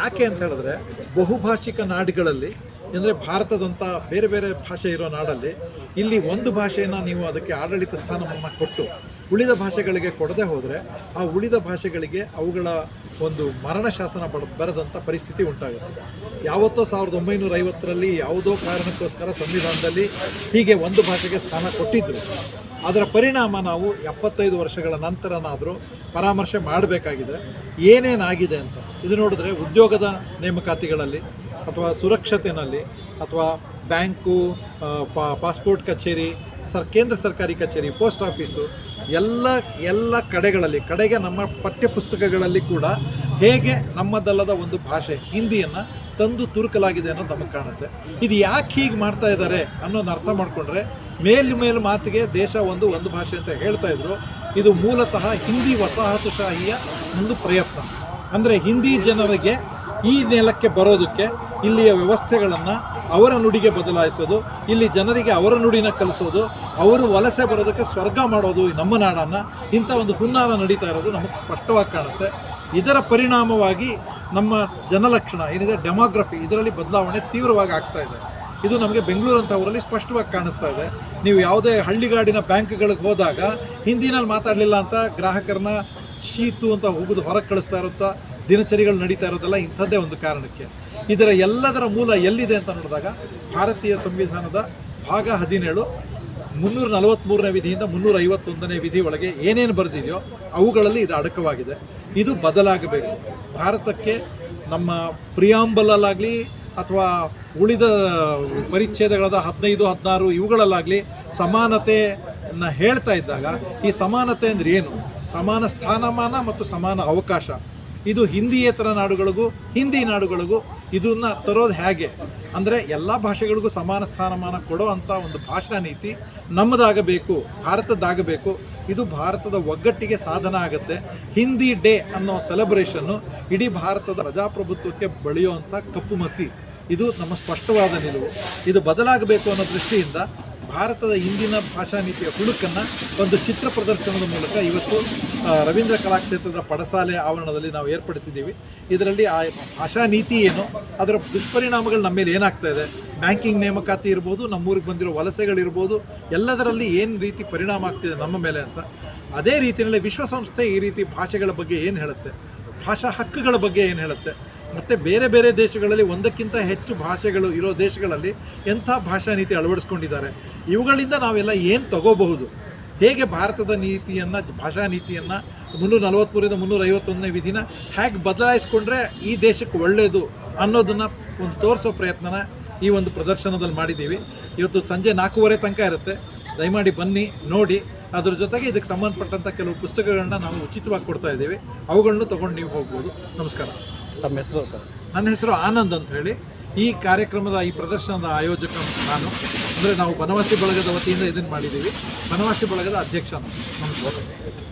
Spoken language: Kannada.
ಯಾಕೆ ಅಂತ ಹೇಳಿದ್ರೆ ಬಹುಭಾಷಿಕ ನಾಡುಗಳಲ್ಲಿ ಅಂದರೆ ಭಾರತದಂಥ ಬೇರೆ ಬೇರೆ ಭಾಷೆ ಇರೋ ನಾಡಲ್ಲಿ ಇಲ್ಲಿ ಒಂದು ಭಾಷೆಯನ್ನು ನೀವು ಅದಕ್ಕೆ ಆಡಳಿತ ಸ್ಥಾನವನ್ನು ಕೊಟ್ಟು ಉಳಿದ ಭಾಷೆಗಳಿಗೆ ಕೊಡದೆ ಹೋದರೆ ಆ ಉಳಿದ ಭಾಷೆಗಳಿಗೆ ಅವುಗಳ ಒಂದು ಮರಣ ಶಾಸನ ಬರೆದಂಥ ಪರಿಸ್ಥಿತಿ ಉಂಟಾಗುತ್ತೆ. ಯಾವತ್ತೋ 1950ರಲ್ಲಿ ಯಾವುದೋ ಕಾರಣಕ್ಕೋಸ್ಕರ ಸಂವಿಧಾನದಲ್ಲಿ ಹೀಗೆ ಒಂದು ಭಾಷೆಗೆ ಸ್ಥಾನ ಕೊಟ್ಟಿದ್ದರು. ಅದರ ಪರಿಣಾಮ ನಾವು 75 ವರ್ಷಗಳ ನಂತರನಾದರೂ ಪರಾಮರ್ಶೆ ಮಾಡಬೇಕಾಗಿದೆ ಏನೇನಾಗಿದೆ ಅಂತ. ಇದು ನೋಡಿದ್ರೆ ಉದ್ಯೋಗದ ನೇಮಕಾತಿಗಳಲ್ಲಿ ಅಥವಾ ಸುರಕ್ಷತೆಯಲ್ಲಿ ಅಥವಾ ಬ್ಯಾಂಕು, ಪಾಸ್ಪೋರ್ಟ್ ಕಚೇರಿ, ಕೇಂದ್ರ ಸರ್ಕಾರಿ ಕಚೇರಿ, ಪೋಸ್ಟ್ ಆಫೀಸು ಎಲ್ಲ ಕಡೆಗೆ ನಮ್ಮ ಪಠ್ಯಪುಸ್ತಕಗಳಲ್ಲಿ ಕೂಡ ಹೇಗೆ ನಮ್ಮದಲ್ಲದ ಒಂದು ಭಾಷೆ ಹಿಂದಿಯನ್ನು ತಂದು ತುರುಕಲಾಗಿದೆ ಅನ್ನೋದು ನಮಗೆ ಕಾಣುತ್ತೆ. ಇದು ಯಾಕೆ ಹೀಗೆ ಮಾಡ್ತಾ ಇದ್ದಾರೆ ಅನ್ನೋದು ಅರ್ಥ ಮಾಡಿಕೊಂಡ್ರೆ ಮೇಲು ಮಾತಿಗೆ ದೇಶ ಒಂದು ಭಾಷೆ ಅಂತ ಹೇಳ್ತಾ ಇದ್ರು. ಇದು ಮೂಲತಃ ಹಿಂದಿ ವಸಾಹತುಶಾಹಿಯ ಒಂದು ಪ್ರಯತ್ನ. ಅಂದರೆ ಹಿಂದಿ ಜನರಿಗೆ ಈ ನೆಲಕ್ಕೆ ಬರೋದಕ್ಕೆ ಇಲ್ಲಿಯ ವ್ಯವಸ್ಥೆಗಳನ್ನು ಅವರ ನುಡಿಗೆ ಬದಲಾಯಿಸೋದು, ಇಲ್ಲಿ ಜನರಿಗೆ ಅವರ ನುಡಿನ ಕಲಿಸೋದು, ಅವರು ವಲಸೆ ಬರೋದಕ್ಕೆ ಸ್ವರ್ಗ ಮಾಡೋದು ನಮ್ಮ ನಾಡನ್ನು, ಇಂಥ ಒಂದು ಹುನ್ನಾರ ನಡೀತಾ ಇರೋದು ನಮಗೆ ಸ್ಪಷ್ಟವಾಗಿ ಕಾಣುತ್ತೆ. ಇದರ ಪರಿಣಾಮವಾಗಿ ನಮ್ಮ ಜನಲಕ್ಷಣ ಏನಿದೆ, ಡೆಮೋಗ್ರಫಿ, ಇದರಲ್ಲಿ ಬದಲಾವಣೆ ತೀವ್ರವಾಗಿ ಆಗ್ತಾ ಇದೆ. ಇದು ನಮಗೆ ಬೆಂಗಳೂರಂಥ ಊರಲ್ಲಿ ಸ್ಪಷ್ಟವಾಗಿ ಕಾಣಿಸ್ತಾ ಇದೆ. ನೀವು ಯಾವುದೇ ಹಳ್ಳಿಗಾಡಿನ ಬ್ಯಾಂಕ್ಗಳಿಗೆ ಹೋದಾಗ ಹಿಂದಿನಲ್ಲಿ ಮಾತಾಡಲಿಲ್ಲ ಅಂತ ಗ್ರಾಹಕರನ್ನ ಶೀತು ಅಂತ ಹೋಗೋದು ಹೊರಗೆ ಕಳಿಸ್ತಾ ಇರುತ್ತಾ ದಿನಚರಿಗಳು ನಡೀತಾ ಇರೋದಲ್ಲ ಇಂಥದ್ದೇ ಒಂದು ಕಾರಣಕ್ಕೆ. ಇದರ ಎಲ್ಲದರ ಮೂಲ ಎಲ್ಲಿದೆ ಅಂತ ನೋಡಿದಾಗ ಭಾರತೀಯ ಸಂವಿಧಾನದ ಭಾಗ 17 343ನೇ ವಿಧಿಯಿಂದ 351ನೇ ವಿಧಿ ಒಳಗೆ ಏನೇನು ಬರೆದಿದೆಯೋ ಅವುಗಳಲ್ಲಿ ಇದು ಅಡಕವಾಗಿದೆ. ಇದು ಬದಲಾಗಬೇಕು. ಭಾರತಕ್ಕೆ ನಮ್ಮ ಪ್ರಿಯಾಂಬಲಲ್ಲಾಗಲಿ ಅಥವಾ ಉಳಿದ ಪರಿಚ್ಛೇದಗಳಾದ 15, 16 ಇವುಗಳಲ್ಲಾಗಲಿ ಸಮಾನತೆಯನ್ನು ಹೇಳ್ತಾ ಇದ್ದಾಗ ಈ ಸಮಾನತೆ ಅಂದರೆ ಏನು? ಸಮಾನ ಸ್ಥಾನಮಾನ ಮತ್ತು ಸಮಾನ ಅವಕಾಶ. ಇದು ಹಿಂದಿಯೇತರ ನಾಡುಗಳಿಗೂ ಹಿಂದಿ ನಾಡುಗಳಿಗೂ ಇದನ್ನು ತರೋದು ಹೇಗೆ ಅಂದರೆ ಎಲ್ಲ ಭಾಷೆಗಳಿಗೂ ಸಮಾನ ಸ್ಥಾನಮಾನ ಕೊಡೋ ಅಂಥ ಒಂದು ಭಾಷಾ ನೀತಿ ನಮ್ಮದಾಗಬೇಕು, ಭಾರತದ್ದಾಗಬೇಕು. ಇದು ಭಾರತದ ಒಗ್ಗಟ್ಟಿಗೆ ಸಾಧನ ಆಗುತ್ತೆ. ಹಿಂದಿ ಡೇ ಅನ್ನೋ ಸೆಲೆಬ್ರೇಷನ್ನು ಇಡೀ ಭಾರತದ ಪ್ರಜಾಪ್ರಭುತ್ವಕ್ಕೆ ಬೆಳೆಯುವಂಥ ಕಪ್ಪು ಮಸಿ. ಇದು ನಮ್ಮ ಸ್ಪಷ್ಟವಾದ ನಿಲುವು. ಇದು ಬದಲಾಗಬೇಕು ಅನ್ನೋ ದೃಷ್ಟಿಯಿಂದ ಭಾರತದ ಇಂದಿನ ಭಾಷಾ ನೀತಿಯ ಹುಡುಕನ್ನು ಒಂದು ಚಿತ್ರ ಪ್ರದರ್ಶನದ ಮೂಲಕ ಇವತ್ತು ರವೀಂದ್ರ ಕಲಾಕ್ಷೇತ್ರದ ಪಡಸಾಲೆ ಆವರಣದಲ್ಲಿ ನಾವು ಏರ್ಪಡಿಸಿದ್ದೀವಿ. ಇದರಲ್ಲಿ ಆ ಭಾಷಾ ನೀತಿ ಏನು, ಅದರ ದುಷ್ಪರಿಣಾಮಗಳು ನಮ್ಮ ಮೇಲೆ ಏನಾಗ್ತಾ ಇದೆ, ಬ್ಯಾಂಕಿಂಗ್ ನೇಮಕಾತಿ ಇರ್ಬೋದು, ನಮ್ಮೂರಿಗೆ ಬಂದಿರೋ ವಲಸೆಗಳಿರ್ಬೋದು, ಎಲ್ಲದರಲ್ಲಿ ಏನು ರೀತಿ ಪರಿಣಾಮ ಆಗ್ತಿದೆ ನಮ್ಮ ಮೇಲೆ ಅಂತ. ಅದೇ ರೀತಿಯಲ್ಲಿ ವಿಶ್ವಸಂಸ್ಥೆ ಈ ರೀತಿ ಭಾಷೆಗಳ ಬಗ್ಗೆ ಏನು ಹೇಳುತ್ತೆ, ಭಾಷಾ ಹಕ್ಕುಗಳ ಬಗ್ಗೆ ಏನು ಹೇಳುತ್ತೆ, ಮತ್ತು ಬೇರೆ ಬೇರೆ ದೇಶಗಳಲ್ಲಿ ಒಂದಕ್ಕಿಂತ ಹೆಚ್ಚು ಭಾಷೆಗಳು ಇರೋ ದೇಶಗಳಲ್ಲಿ ಎಂಥ ಭಾಷಾ ನೀತಿ ಅಳವಡಿಸ್ಕೊಂಡಿದ್ದಾರೆ, ಇವುಗಳಿಂದ ನಾವೆಲ್ಲ ಏನು ತಗೋಬಹುದು, ಹೇಗೆ ಭಾರತದ ನೀತಿಯನ್ನು, ಭಾಷಾ ನೀತಿಯನ್ನು 343ರಿಂದ 351ನೇ ವಿಧಿನ ಹೇಗೆ ಬದಲಾಯಿಸ್ಕೊಂಡ್ರೆ ಈ ದೇಶಕ್ಕೆ ಒಳ್ಳೆಯದು ಅನ್ನೋದನ್ನು ಒಂದು ತೋರಿಸೋ ಪ್ರಯತ್ನನ ಈ ಒಂದು ಪ್ರದರ್ಶನದಲ್ಲಿ ಮಾಡಿದ್ದೀವಿ. ಇವತ್ತು ಸಂಜೆ 4:15 ತನಕ ಇರುತ್ತೆ. ದಯಮಾಡಿ ಬನ್ನಿ, ನೋಡಿ. ಅದ್ರ ಜೊತೆಗೆ ಇದಕ್ಕೆ ಸಂಬಂಧಪಟ್ಟಂಥ ಕೆಲವು ಪುಸ್ತಕಗಳನ್ನ ನಾವು ಉಚಿತವಾಗಿ ಕೊಡ್ತಾ ಇದ್ದೀವಿ. ಅವುಗಳನ್ನು ತೊಗೊಂಡು ನೀವು ಹೋಗ್ಬೋದು. ನಮಸ್ಕಾರ. ತಮ್ಮ ಹೆಸರು ಸರ್? ನನ್ನ ಹೆಸರು ಆನಂದ್ ಅಂತ ಹೇಳಿ. ಈ ಕಾರ್ಯಕ್ರಮದ, ಈ ಪ್ರದರ್ಶನದ ಆಯೋಜಕ ನಾನು. ಅಂದರೆ ನಾವು ಬನವಾಸಿ ಬಳಗದ ವತಿಯಿಂದ ಇದನ್ನು ಮಾಡಿದ್ದೀವಿ. ಬನವಾಸಿ ಬಳಗದ ಅಧ್ಯಕ್ಷ ನಾನು. ನಮಸ್ಕಾರ.